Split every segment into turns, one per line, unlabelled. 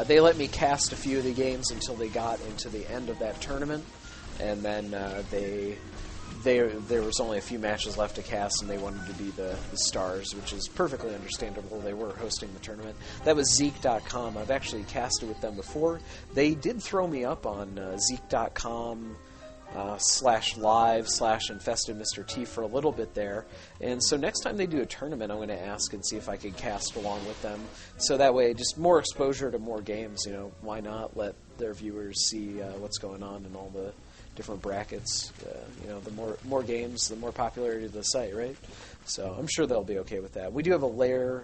They let me cast a few of the games until they got into the end of that tournament, and then there was only a few matches left to cast, and they wanted to be the stars, which is perfectly understandable. They were hosting the tournament. That was Zeke.com. I've actually casted with them before. They did throw me up on Zeke.com /live/infested Mr. T for a little bit there. And so next time they do a tournament, I'm going to ask and see if I could cast along with them. So that way, just more exposure to more games. Why not let their viewers see what's going on in all the different brackets? The more games, the more popularity of the site, right? So I'm sure they'll be okay with that. We do have a lair.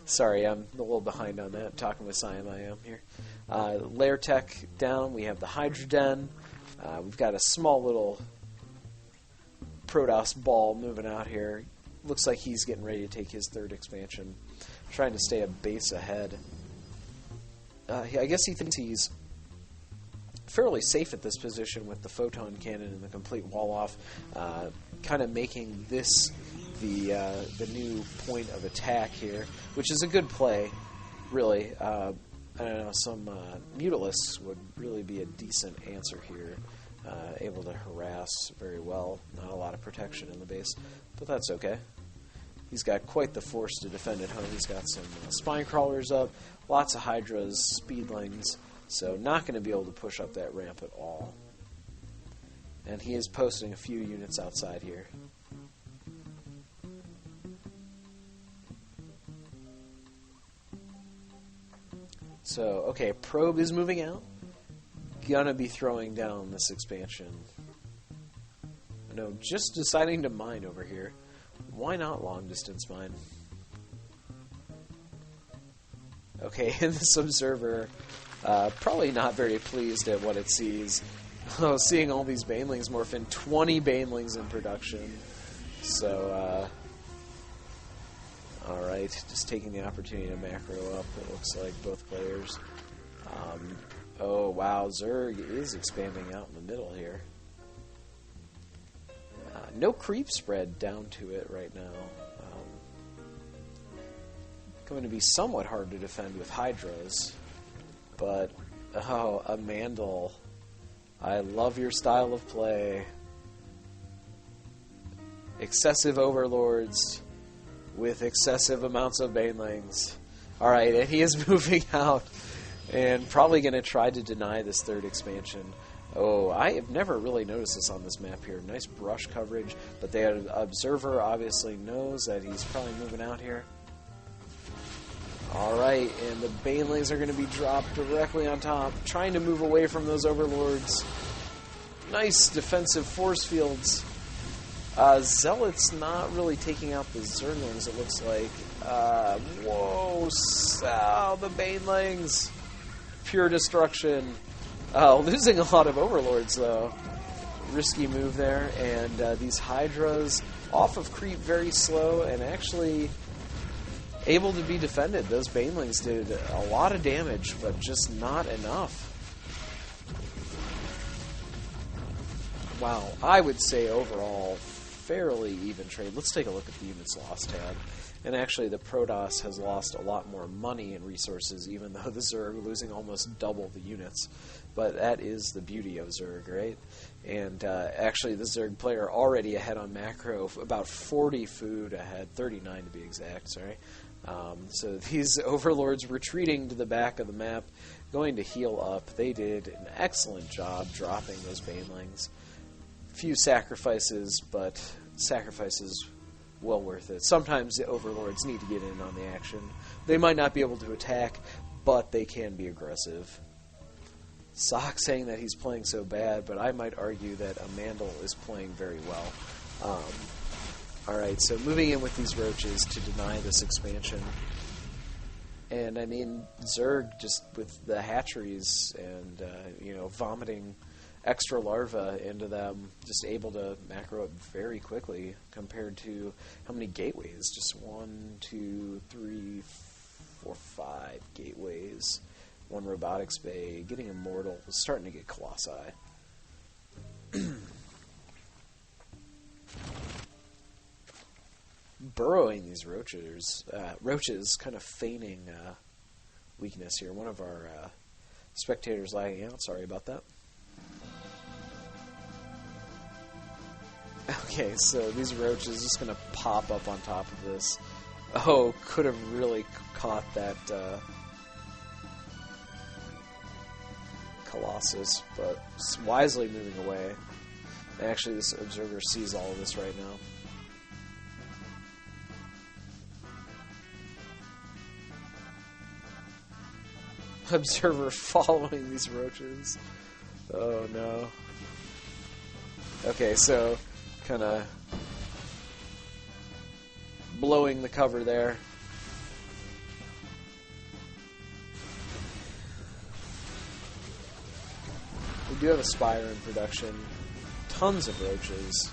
Sorry, I'm a little behind on that. Talking with Siam, I am here. Lair tech down. We have the Hydra Den. We've got a small little Protoss ball moving out here. Looks like he's getting ready to take his third expansion. Trying to stay a base ahead. I guess he thinks he's fairly safe at this position with the photon cannon and the complete wall off, kind of making this the new point of attack here, which is a good play, really. I don't know, some Mutalisks would really be a decent answer here. Able to harass very well. Not a lot of protection in the base, but that's okay. He's got quite the force to defend at home. He's got some spine crawlers up, lots of Hydras, speedlings, so not going to be able to push up that ramp at all. And he is posting a few units outside here. So, okay, Probe is moving out. Gonna be throwing down this expansion. No, just deciding to mine over here. Why not long distance mine? Okay, and this observer, probably not very pleased at what it sees. Oh, seeing all these Banelings morph in, 20 Banelings in production. So, alright, just taking the opportunity to macro up, it looks like, both players. Oh, wow, Zerg is expanding out in the middle here. No creep spread down to it right now. Going to be somewhat hard to defend with Hydras. But, oh, Amandal. I love your style of play. Excessive Overlords with excessive amounts of Banelings. Alright, and he is moving out. And probably going to try to deny this third expansion. Oh, I have never really noticed this on this map here. Nice brush coverage, but the observer obviously knows that he's probably moving out here. Alright, and the Banelings are going to be dropped directly on top, trying to move away from those Overlords. Nice defensive force fields. Zealot's not really taking out the Zerglings, it looks like. Whoa, the Banelings. Pure destruction. Losing a lot of Overlords, though. Risky move there. And these Hydras off of creep very slow and actually able to be defended. Those Banelings did a lot of damage, but just not enough. Wow, I would say overall fairly even trade. Let's take a look at the units lost tab. And actually, the Protoss has lost a lot more money and resources, even though the Zerg are losing almost double the units. But that is the beauty of Zerg, right? And actually, the Zerg player already ahead on macro, about 40 food ahead, 39 to be exact, sorry. So these Overlords retreating to the back of the map, going to heal up. They did an excellent job dropping those Banelings. Few sacrifices, but sacrifices well worth it. Sometimes the Overlords need to get in on the action. They might not be able to attack, but they can be aggressive. Sock saying that he's playing so bad, but I might argue that Amandal is playing very well. Alright, so moving in with these roaches to deny this expansion. And I mean, Zerg just with the hatcheries and, vomiting extra larvae into them, just able to macro up very quickly compared to how many gateways? Just 1, 2, 3, 4, 5 gateways. One robotics bay, getting immortal, starting to get colossi. Burrowing these roaches kind of feigning weakness here. One of our spectators lagging out. Sorry about that. Okay, so these roaches just going to pop up on top of this. Oh, could have really caught that Colossus, but wisely moving away. Actually, this observer sees all of this right now. Observer following these roaches. Oh no. Okay, so kind of blowing the cover there. We do have a Spire in production. Tons of roaches.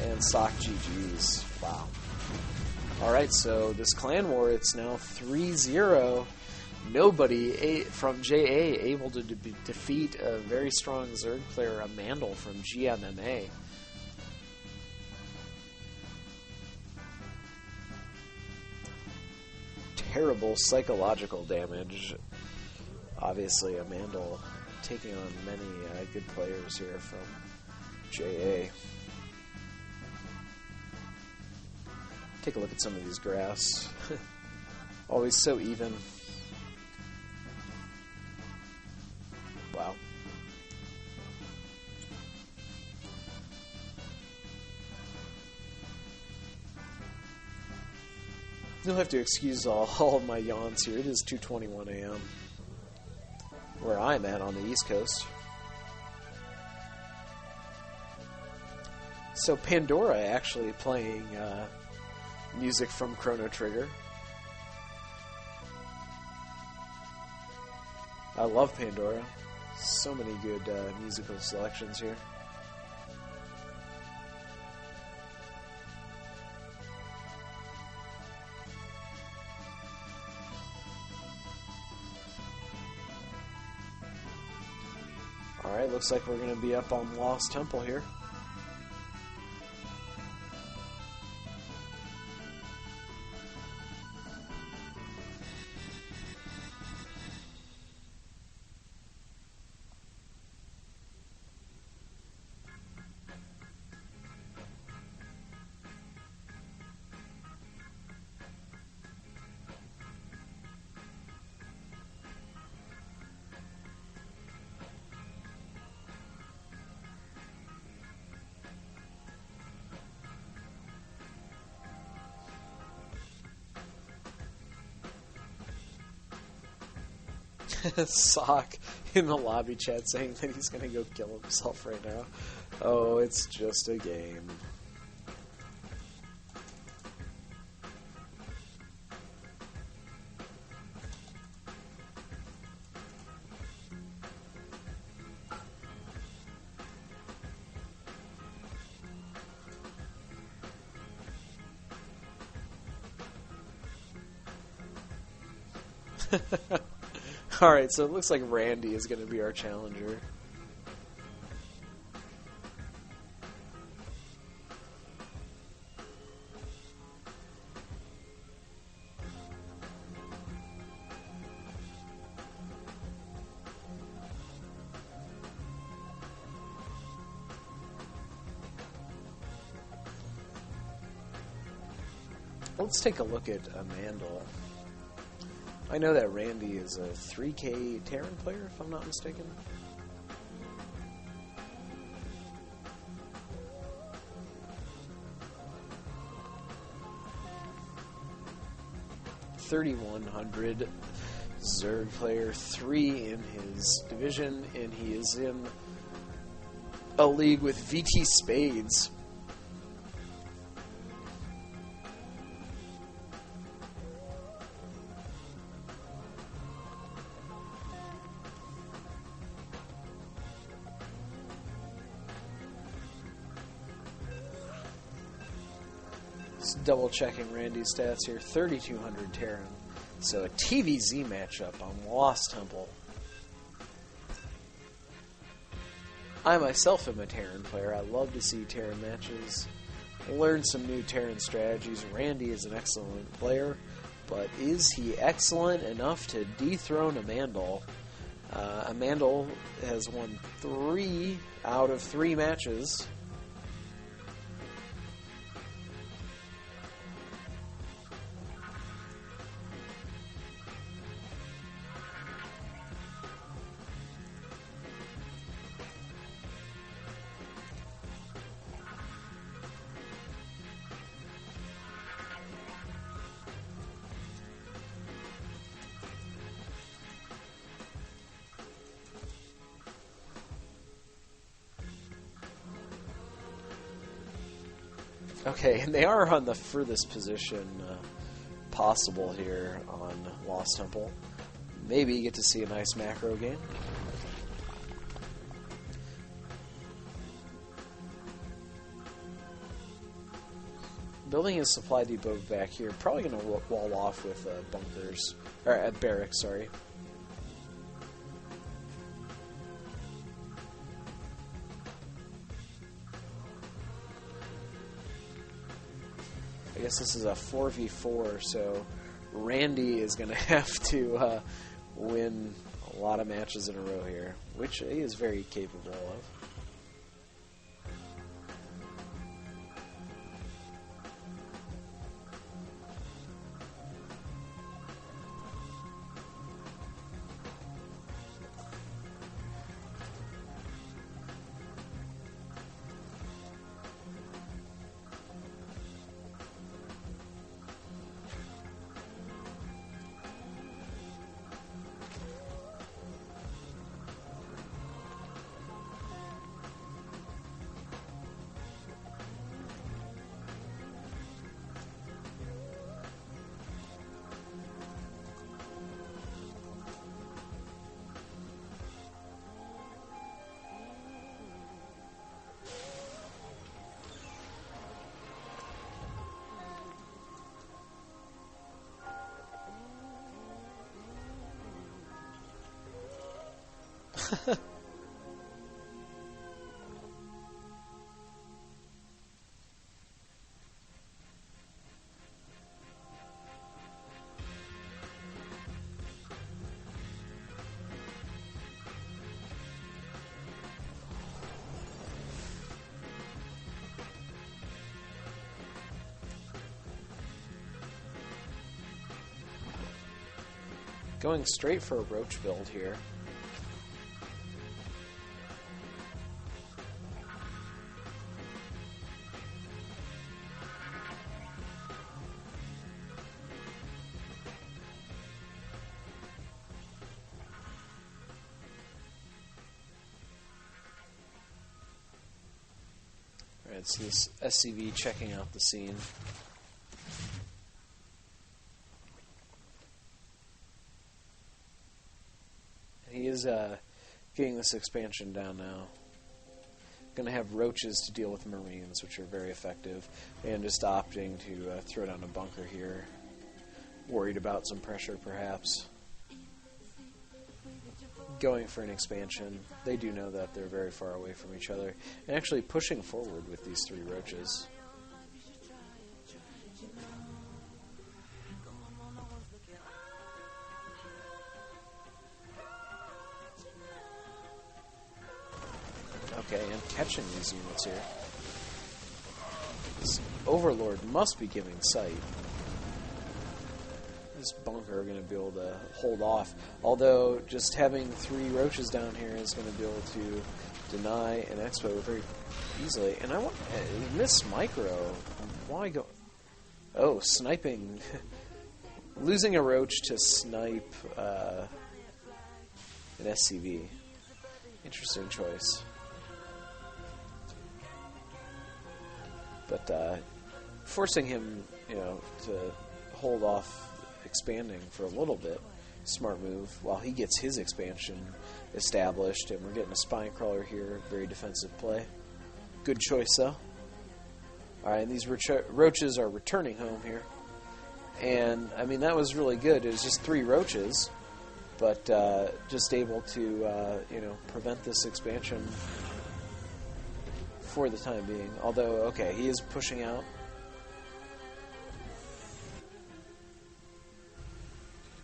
And sock GGs. Wow. Alright, so this clan war, it's now 3-0. Nobody from JA able to defeat a very strong Zerg player, Amandel from GMMA. Terrible psychological damage. Obviously, Amandel taking on many good players here from JA. Take a look at some of these graphs. Always so even. Wow. You'll have to excuse all of my yawns here. It is 2:21 a.m. where I'm at on the East Coast. So Pandora actually playing music from Chrono Trigger. I love Pandora. So many good musical selections here. Alright, looks like we're going to be up on Lost Temple here. Sock in the lobby chat saying that he's going to go kill himself right now. Oh, it's just a game. Alright, so it looks like Randy is going to be our challenger. Let's take a look at Amandel. I know that Randy is a 3K Terran player, if I'm not mistaken. $3,100 Zerg player, 3 in his division, and he is in a league with VT Spades. Double checking Randy's stats here. 3,200 Terran. So a TVZ matchup on Lost Temple. I myself am a Terran player. I love to see Terran matches. Learn some new Terran strategies. Randy is an excellent player. But is he excellent enough to dethrone Amandal? Amandal has won 3 out of 3 matches. Okay, and they are on the furthest position possible here on Lost Temple. Maybe you get to see a nice macro game. Building his supply depot back here, probably going to wall off with bunkers, or barracks, sorry. I guess this is a 4v4, so Randy is going to have to win a lot of matches in a row here, which he is very capable of. Going straight for a roach build here. Alright, so this SCV checking out the scene. He is getting this expansion down now. Going to have roaches to deal with marines, which are very effective, and just opting to throw down a bunker here. Worried about some pressure, perhaps. Going for an expansion. They do know that they're very far away from each other, and actually pushing forward with these 3 roaches. Okay, and catching these units here. This Overlord must be giving sight. This bunker are going to be able to hold off. Although, just having 3 roaches down here is going to be able to deny an expo very easily. And I want... miss micro. Why go... Oh, sniping. Losing a roach to snipe an SCV. Interesting choice. But forcing him, to hold off expanding for a little bit, smart move, while he gets his expansion established, and we're getting a spine crawler here, very defensive play. Good choice, though. Alright, and these roaches are returning home here. And, I mean, that was really good. It was just 3 roaches, but just able to, prevent this expansion for the time being. Although, okay, he is pushing out.